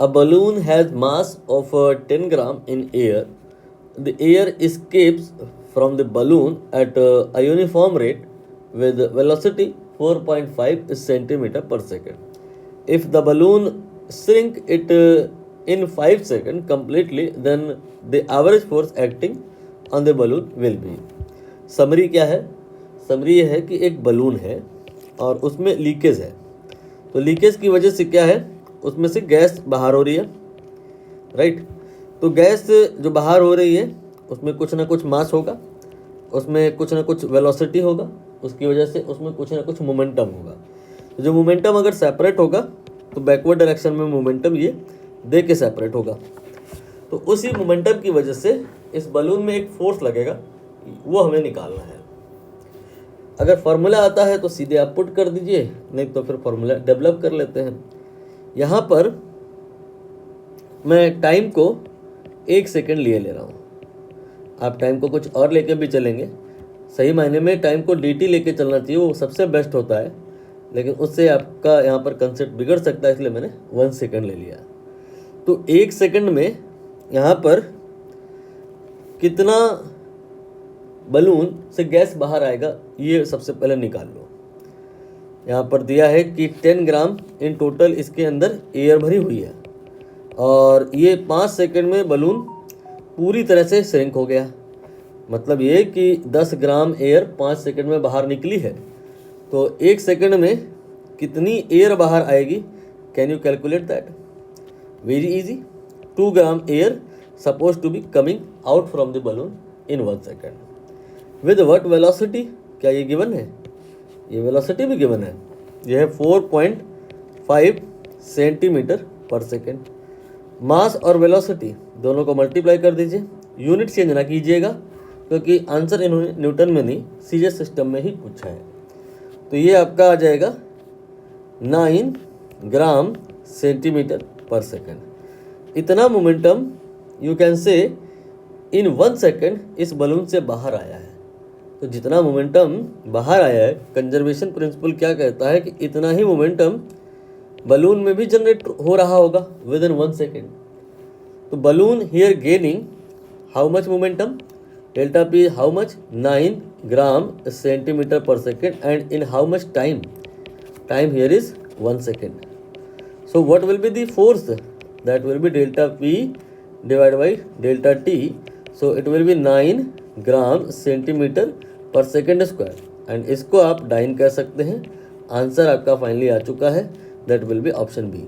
A balloon has mass of 10 gram in air. The air escapes from the balloon at a uniform rate with velocity 4.5 centimeter per second. If the balloon shrink it in 5 seconds completely, then the average force acting on the balloon will be. Summary क्या है? Summary ये है कि एक balloon है और उसमें leakage है, तो लीकेज की वजह से क्या है, उसमें से गैस बाहर हो रही है, राइट। तो गैस जो बाहर हो रही है उसमें कुछ ना कुछ मास होगा, उसमें कुछ ना कुछ वेलोसिटी होगा, उसकी वजह से उसमें कुछ ना कुछ मोमेंटम होगा। तो जो मोमेंटम अगर सेपरेट होगा तो बैकवर्ड डायरेक्शन में मोमेंटम ये दे के सेपरेट होगा। तो उसी मोमेंटम की वजह से इस बलून में एक फोर्स लगेगा, वो हमें निकालना है। अगर फार्मूला आता है तो सीधे आप पुट कर दीजिए, नहीं तो फिर फार्मूला डेवलप कर लेते हैं। यहाँ पर मैं टाइम को 1 सेकेंड लिए ले रहा हूँ, आप टाइम को कुछ और लेके भी चलेंगे। सही मायने में टाइम को dt लेके चलना चाहिए, वो सबसे बेस्ट होता है, लेकिन उससे आपका यहाँ पर कंसेप्ट बिगड़ सकता है, इसलिए मैंने 1 सेकेंड ले लिया। तो 1 सेकेंड में यहाँ पर कितना बलून से गैस बाहर आएगा ये सबसे पहले निकाल लो। यहाँ पर दिया है कि 10 ग्राम इन टोटल इसके अंदर एयर भरी हुई है और ये 5 सेकंड में बलून पूरी तरह से श्रिंक हो गया। मतलब ये कि 10 ग्राम एयर 5 सेकंड में बाहर निकली है, तो 1 सेकंड में कितनी एयर बाहर आएगी? Can you calculate that? Very easy. 2 gram air suppose to be coming out from the balloon in 1 second with what velocity? क्या ये गिवन है? ये वेलोसिटी भी गिवन है, यह है 4.5 सेंटीमीटर पर सेकेंड। मास और वेलोसिटी दोनों को मल्टीप्लाई कर दीजिए, यूनिट चेंज ना कीजिएगा क्योंकि आंसर इन्होंने न्यूटन में नहीं सीजे सिस्टम में ही पूछा है। तो ये आपका आ जाएगा 9 ग्राम सेंटीमीटर पर सेकेंड। इतना momentum you can say in 1 second इस बलून से बाहर आया है। तो जितना मोमेंटम बाहर आया है, कंजर्वेशन प्रिंसिपल क्या कहता है कि इतना ही मोमेंटम बलून में भी जनरेट हो रहा होगा विद इन 1 सेकेंड। तो balloon here gaining how much momentum? Delta P how much? 9 gram centimetre per second and in how much time? Time here is 1 second. So what will be the force? That will be delta P divide by delta T. So it will be 9 gram centimetre per second square and इसको आप dine कह सकते हैं। Answer आपका finally आ चुका है, that will be option B.